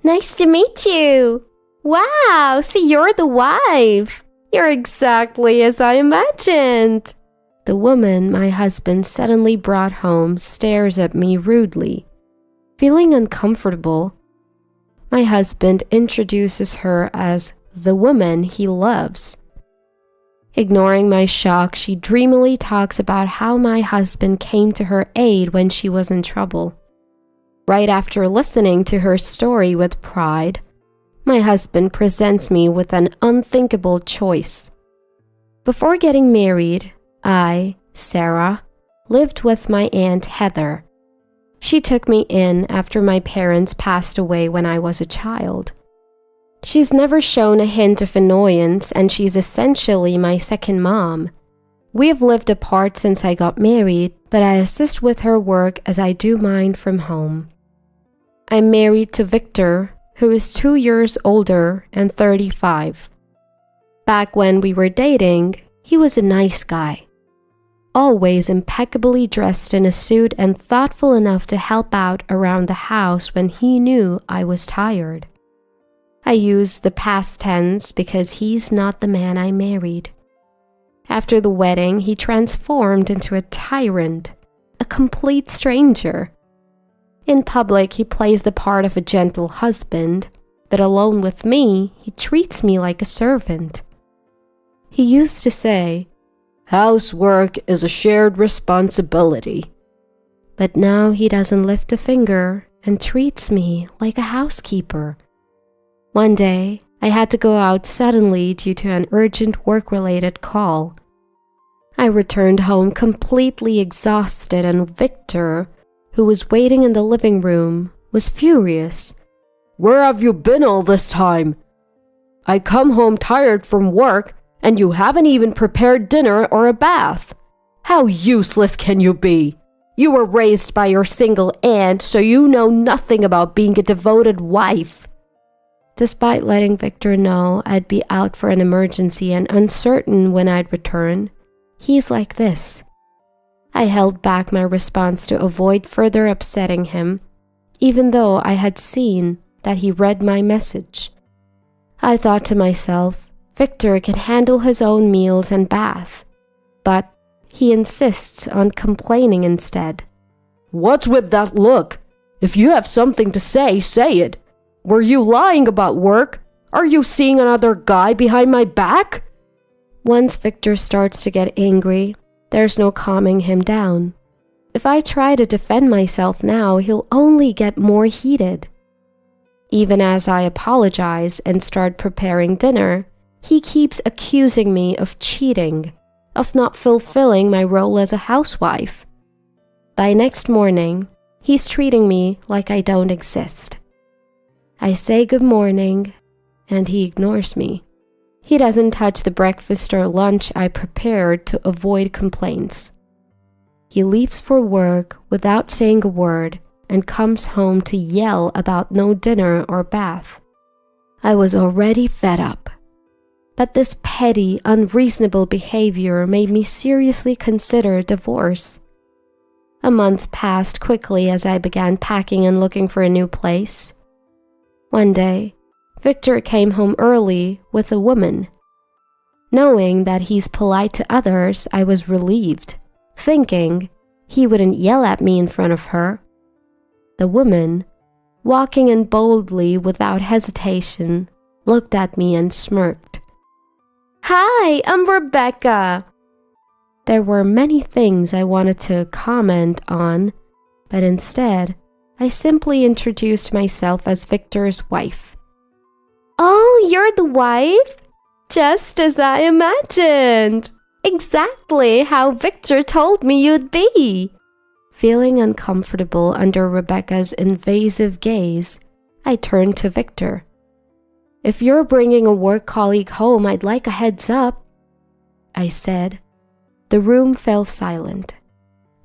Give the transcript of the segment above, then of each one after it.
Nice to meet you. Wow, so you're the wife. You're exactly as I imagined. The woman my husband suddenly brought home stares at me rudely. Feeling uncomfortable, my husband introduces her as the woman he loves. Ignoring my shock, she dreamily talks about how my husband came to her aid when she was in trouble. Right after listening to her story with pride, my husband presents me with an unthinkable choice. Before getting married, I, Sarah, lived with my Aunt Heather. She took me in after my parents passed away when I was a child. She's never shown a hint of annoyance, and she's essentially my second mom. We have lived apart since I got married, but I assist with her work as I do mine from home. I'm married to Victor, who is 2 years older and 35. Back when we were dating, he was a nice guy. Always impeccably dressed in a suit and thoughtful enough to help out around the house when he knew I was tired. I use the past tense because he's not the man I married. After the wedding, he transformed into a tyrant, a complete stranger. In public, he plays the part of a gentle husband, but alone with me, he treats me like a servant. He used to say, "Housework is a shared responsibility." But now he doesn't lift a finger and treats me like a housekeeper. One day, I had to go out suddenly due to an urgent work-related call. I returned home completely exhausted, and Victor, who was waiting in the living room, was furious. "Where have you been all this time? I come home tired from work, and you haven't even prepared dinner or a bath. How useless can you be? You were raised by your single aunt, so you know nothing about being a devoted wife." Despite letting Victor know I'd be out for an emergency and uncertain when I'd return, he's like this. I held back my response to avoid further upsetting him, even though I had seen that he read my message. I thought to myself, Victor can handle his own meals and bath, but he insists on complaining instead. "What's with that look? If you have something to say, say it. Were you lying about work? Are you seeing another guy behind my back?" Once Victor starts to get angry, there's no calming him down. If I try to defend myself now, he'll only get more heated. Even as I apologize and start preparing dinner, he keeps accusing me of cheating, of not fulfilling my role as a housewife. By next morning, he's treating me like I don't exist. I say good morning, and he ignores me. He doesn't touch the breakfast or lunch I prepared to avoid complaints. He leaves for work without saying a word and comes home to yell about no dinner or bath. I was already fed up. But this petty, unreasonable behavior made me seriously consider divorce. A month passed quickly as I began packing and looking for a new place. One day, Victor came home early with a woman. Knowing that he's polite to others, I was relieved, thinking he wouldn't yell at me in front of her. The woman, walking in boldly without hesitation, looked at me and smirked. "Hi, I'm Rebecca." There were many things I wanted to comment on, but instead, I simply introduced myself as Victor's wife. "Oh, you're the wife? Just as I imagined. Exactly how Victor told me you'd be." Feeling uncomfortable under Rebecca's invasive gaze, I turned to Victor. "If you're bringing a work colleague home, I'd like a heads up," I said. The room fell silent.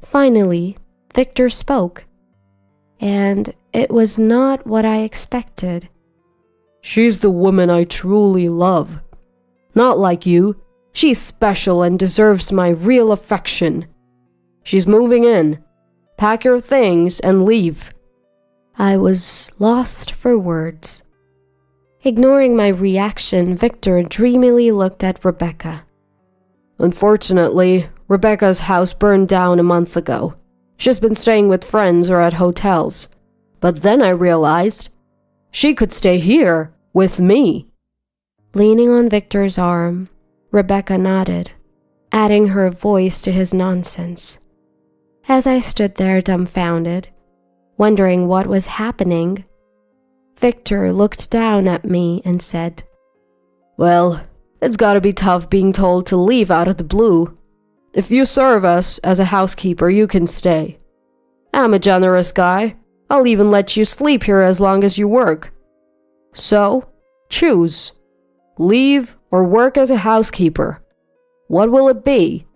Finally, Victor spoke. And it was not what I expected. "She's the woman I truly love. Not like you. She's special and deserves my real affection. She's moving in. Pack your things and leave." I was lost for words. Ignoring my reaction, Victor dreamily looked at Rebecca. Unfortunately, Rebecca's house burned down a month ago. She's been staying with friends or at hotels. But then I realized she could stay here with me. Leaning on Victor's arm, Rebecca nodded, adding her voice to his nonsense. As I stood there dumbfounded, wondering what was happening, Victor looked down at me and said, "Well, it's gotta be tough being told to leave out of the blue. If you serve us as a housekeeper, you can stay. I'm a generous guy. I'll even let you sleep here as long as you work. So, choose. Leave or work as a housekeeper. What will it be?"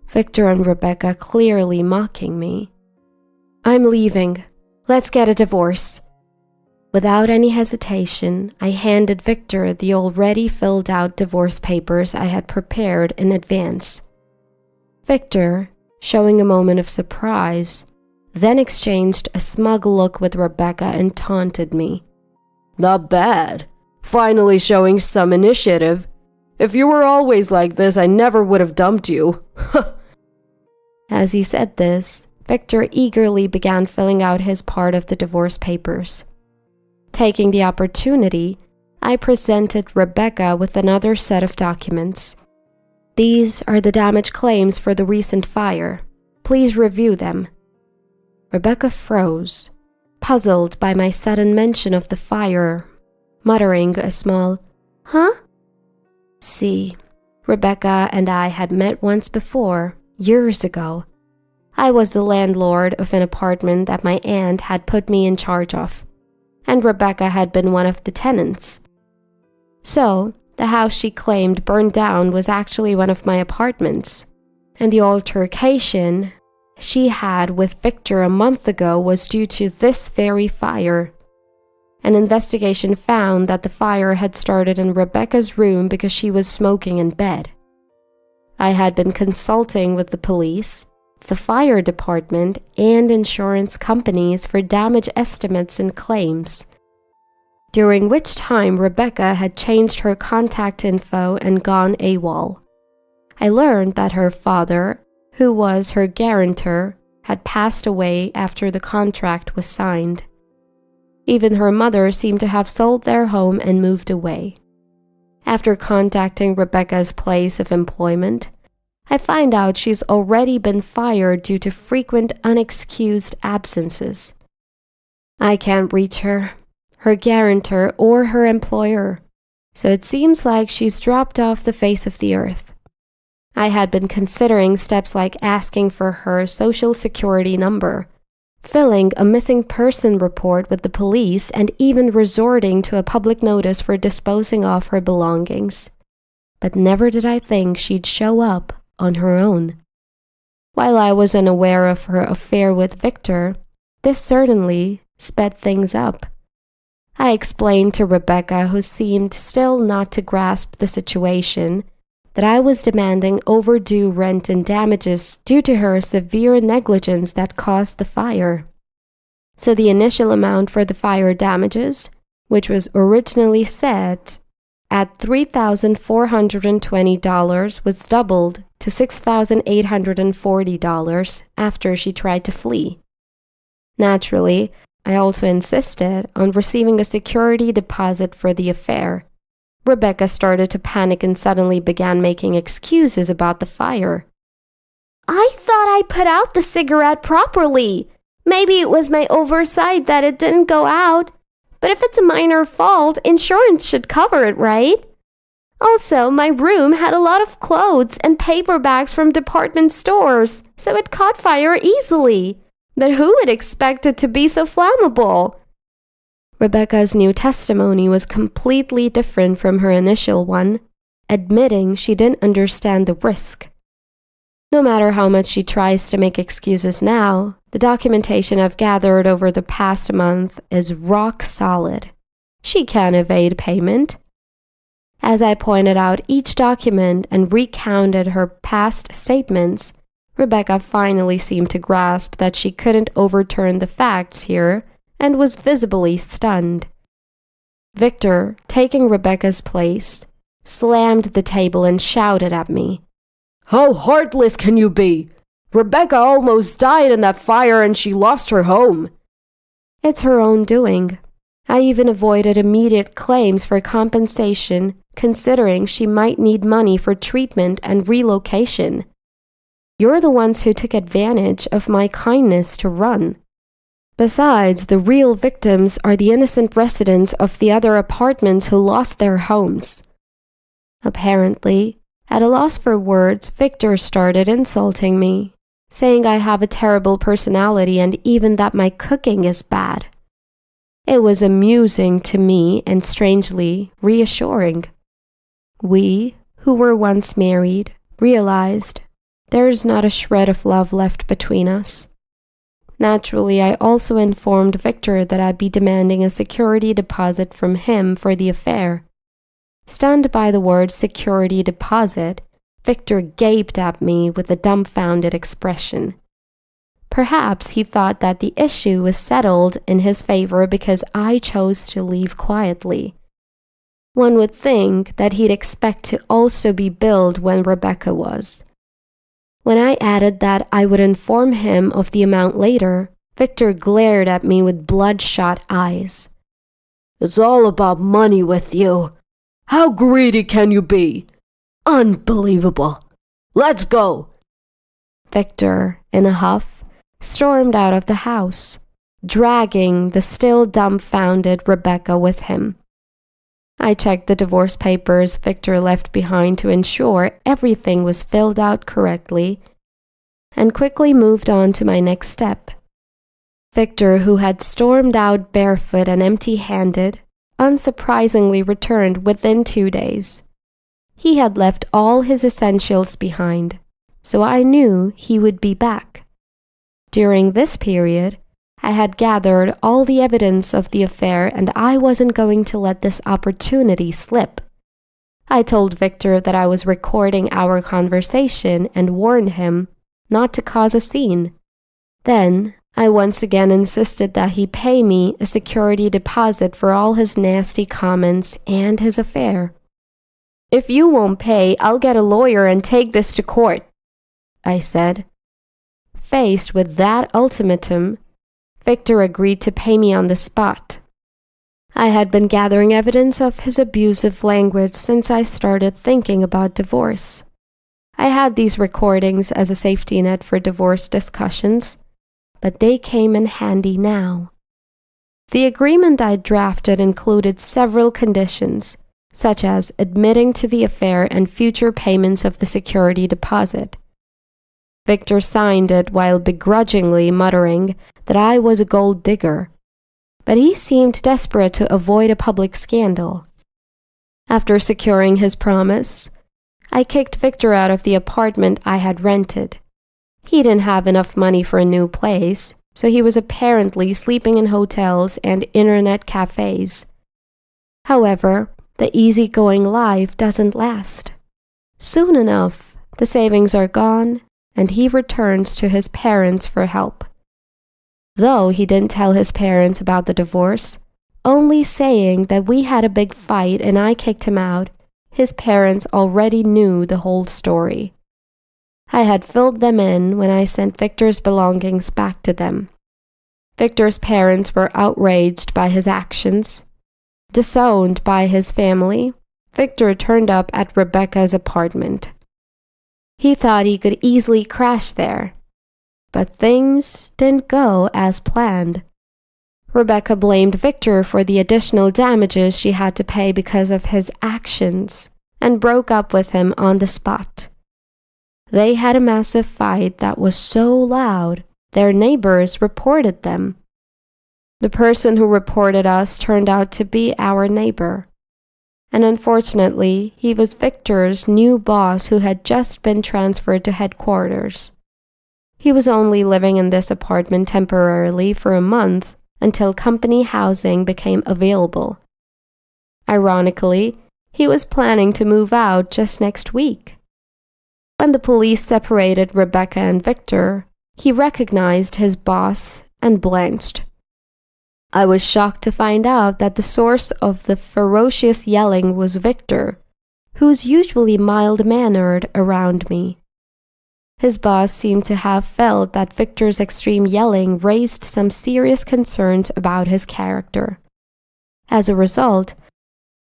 Victor and Rebecca clearly mocking me. "I'm leaving. Let's get a divorce." Without any hesitation, I handed Victor the already filled out divorce papers I had prepared in advance. Victor, showing a moment of surprise, then exchanged a smug look with Rebecca and taunted me. "Not bad. Finally showing some initiative. If you were always like this, I never would have dumped you." As he said this, Victor eagerly began filling out his part of the divorce papers. Taking the opportunity, I presented Rebecca with another set of documents. "These are the damage claims for the recent fire. Please review them." Rebecca froze, puzzled by my sudden mention of the fire, muttering a small, "Huh?" See, Rebecca and I had met once before, years ago. I was the landlord of an apartment that my aunt had put me in charge of, and Rebecca had been one of the tenants. So, the house she claimed burned down was actually one of my apartments, and the altercation she had with Victor a month ago was due to this very fire. An investigation found that the fire had started in Rebecca's room because she was smoking in bed. I had been consulting with the police, the fire department, and insurance companies for damage estimates and claims, during which time Rebecca had changed her contact info and gone AWOL. I learned that her father, who was her guarantor, had passed away after the contract was signed. Even her mother seemed to have sold their home and moved away. After contacting Rebecca's place of employment, I find out she's already been fired due to frequent unexcused absences. I can't reach her guarantor, or her employer, so it seems like she's dropped off the face of the earth. I had been considering steps like asking for her social security number, filling a missing person report with the police, and even resorting to a public notice for disposing of her belongings. But never did I think she'd show up on her own. While I was unaware of her affair with Victor, this certainly sped things up. I explained to Rebecca, who seemed still not to grasp the situation, that I was demanding overdue rent and damages due to her severe negligence that caused the fire. So the initial amount for the fire damages, which was originally set at $3,420, was doubled to $6,840 after she tried to flee. Naturally, I also insisted on receiving a security deposit for the affair. Rebecca started to panic and suddenly began making excuses about the fire. "I thought I put out the cigarette properly. Maybe it was my oversight that it didn't go out. But if it's a minor fault, insurance should cover it, right? Also, my room had a lot of clothes and paper bags from department stores, so it caught fire easily. But who would expect it to be so flammable?" Rebecca's new testimony was completely different from her initial one, admitting she didn't understand the risk. No matter how much she tries to make excuses now, the documentation I've gathered over the past month is rock solid. She can't evade payment. As I pointed out each document and recounted her past statements, Rebecca finally seemed to grasp that she couldn't overturn the facts here and was visibly stunned. Victor, taking Rebecca's place, slammed the table and shouted at me. "How heartless can you be? Rebecca almost died in that fire and she lost her home." "It's her own doing. I even avoided immediate claims for compensation, considering she might need money for treatment and relocation. You're the ones who took advantage of my kindness to run. Besides, the real victims are the innocent residents of the other apartments who lost their homes." Apparently, at a loss for words, Victor started insulting me, saying I have a terrible personality and even that my cooking is bad. It was amusing to me and strangely reassuring. We, who were once married, realized there's not a shred of love left between us. Naturally, I also informed Victor that I'd be demanding a security deposit from him for the affair. Stunned by the word security deposit, Victor gaped at me with a dumbfounded expression. Perhaps he thought that the issue was settled in his favor because I chose to leave quietly. One would think that he'd expect to also be billed when Rebecca was. When I added that I would inform him of the amount later, Victor glared at me with bloodshot eyes. "It's all about money with you. How greedy can you be? Unbelievable. Let's go." Victor, in a huff, stormed out of the house, dragging the still dumbfounded Rebecca with him. I checked the divorce papers Victor left behind to ensure everything was filled out correctly, and quickly moved on to my next step. Victor, who had stormed out barefoot and empty-handed, unsurprisingly returned within 2 days. He had left all his essentials behind, so I knew he would be back. During this period, I had gathered all the evidence of the affair and I wasn't going to let this opportunity slip. I told Victor that I was recording our conversation and warned him not to cause a scene. Then, I once again insisted that he pay me a security deposit for all his nasty comments and his affair. "If you won't pay, I'll get a lawyer and take this to court," I said. Faced with that ultimatum, Victor agreed to pay me on the spot. I had been gathering evidence of his abusive language since I started thinking about divorce. I had these recordings as a safety net for divorce discussions, but they came in handy now. The agreement I drafted included several conditions, such as admitting to the affair and future payments of the security deposit. Victor signed it while begrudgingly muttering that I was a gold digger, but he seemed desperate to avoid a public scandal. After securing his promise, I kicked Victor out of the apartment I had rented. He didn't have enough money for a new place, so he was apparently sleeping in hotels and internet cafes. However, the easygoing life doesn't last. Soon enough, the savings are gone, and he returns to his parents for help. Though he didn't tell his parents about the divorce, only saying that we had a big fight and I kicked him out, his parents already knew the whole story. I had filled them in when I sent Victor's belongings back to them. Victor's parents were outraged by his actions. Disowned by his family, Victor turned up at Rebecca's apartment. He thought he could easily crash there, but things didn't go as planned. Rebecca blamed Victor for the additional damages she had to pay because of his actions and broke up with him on the spot. They had a massive fight that was so loud, their neighbors reported them. The person who reported us turned out to be our neighbor. And unfortunately, he was Victor's new boss who had just been transferred to headquarters. He was only living in this apartment temporarily for a month until company housing became available. Ironically, he was planning to move out just next week. When the police separated Rebecca and Victor, he recognized his boss and blanched. I was shocked to find out that the source of the ferocious yelling was Victor, who's usually mild-mannered around me. His boss seemed to have felt that Victor's extreme yelling raised some serious concerns about his character. As a result,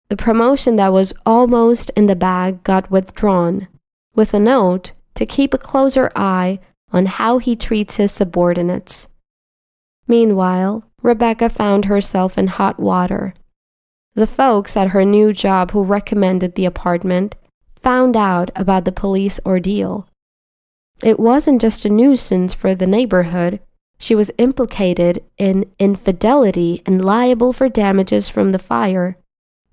the promotion that was almost in the bag got withdrawn, with a note to keep a closer eye on how he treats his subordinates. Meanwhile, Rebecca found herself in hot water. The folks at her new job who recommended the apartment found out about the police ordeal. It wasn't just a nuisance for the neighborhood. She was implicated in infidelity and liable for damages from the fire.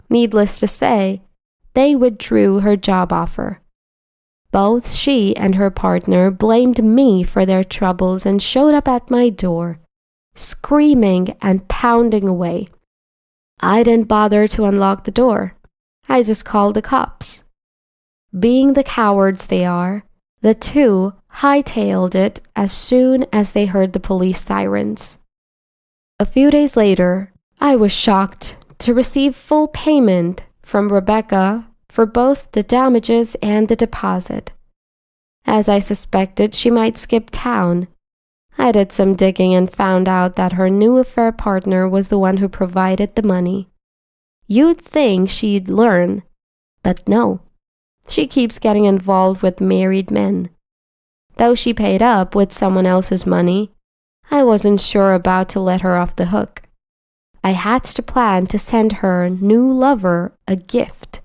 Needless to say, they withdrew her job offer. Both she and her partner blamed me for their troubles and showed up at my door, screaming and pounding away. I didn't bother to unlock the door. I just called the cops. Being the cowards they are, the two hightailed it as soon as they heard the police sirens. A few days later, I was shocked to receive full payment from Rebecca for both the damages and the deposit. As I suspected, she might skip town. I did some digging and found out that her new affair partner was the one who provided the money. You'd think she'd learn, but no. She keeps getting involved with married men. Though she paid up with someone else's money, I wasn't sure about to let her off the hook. I hatched a plan to send her new lover a gift.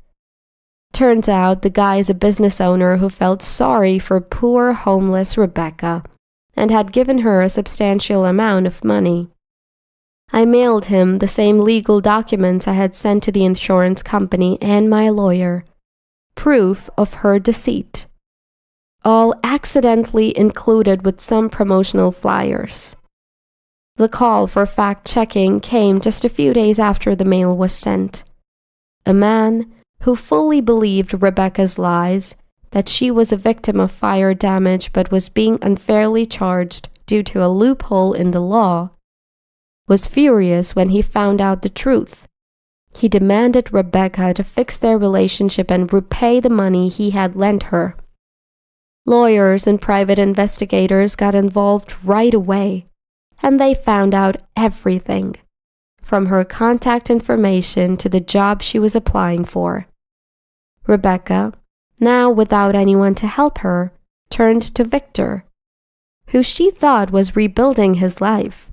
Turns out the guy is a business owner who felt sorry for poor homeless Rebecca and had given her a substantial amount of money. I mailed him the same legal documents I had sent to the insurance company and my lawyer, proof of her deceit, all accidentally included with some promotional flyers. The call for fact-checking came just a few days after the mail was sent. A man who fully believed Rebecca's lies, that she was a victim of fire damage but was being unfairly charged due to a loophole in the law, was furious when he found out the truth. He demanded Rebecca to fix their relationship and repay the money he had lent her. Lawyers and private investigators got involved right away, and they found out everything, from her contact information to the job she was applying for. Rebecca, now without anyone to help her, turned to Victor, who she thought was rebuilding his life.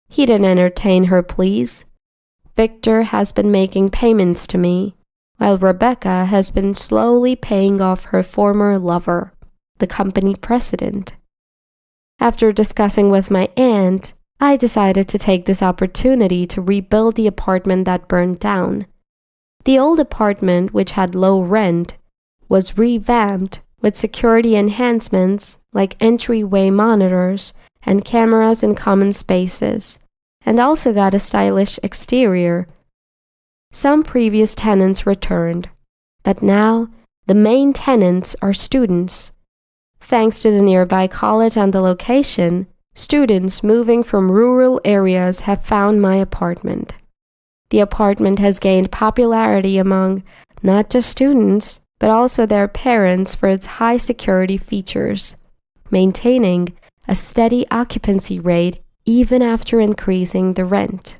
He didn't entertain her pleas. Victor has been making payments to me, while Rebecca has been slowly paying off her former lover, the company president. After discussing with my aunt, I decided to take this opportunity to rebuild the apartment that burned down. The old apartment, which had low rent, was revamped with security enhancements like entryway monitors and cameras in common spaces, and also got a stylish exterior. Some previous tenants returned, but now the main tenants are students. Thanks to the nearby college and the location, students moving from rural areas have found my apartment. The apartment has gained popularity among not just students, but also their parents for its high security features, maintaining a steady occupancy rate even after increasing the rent.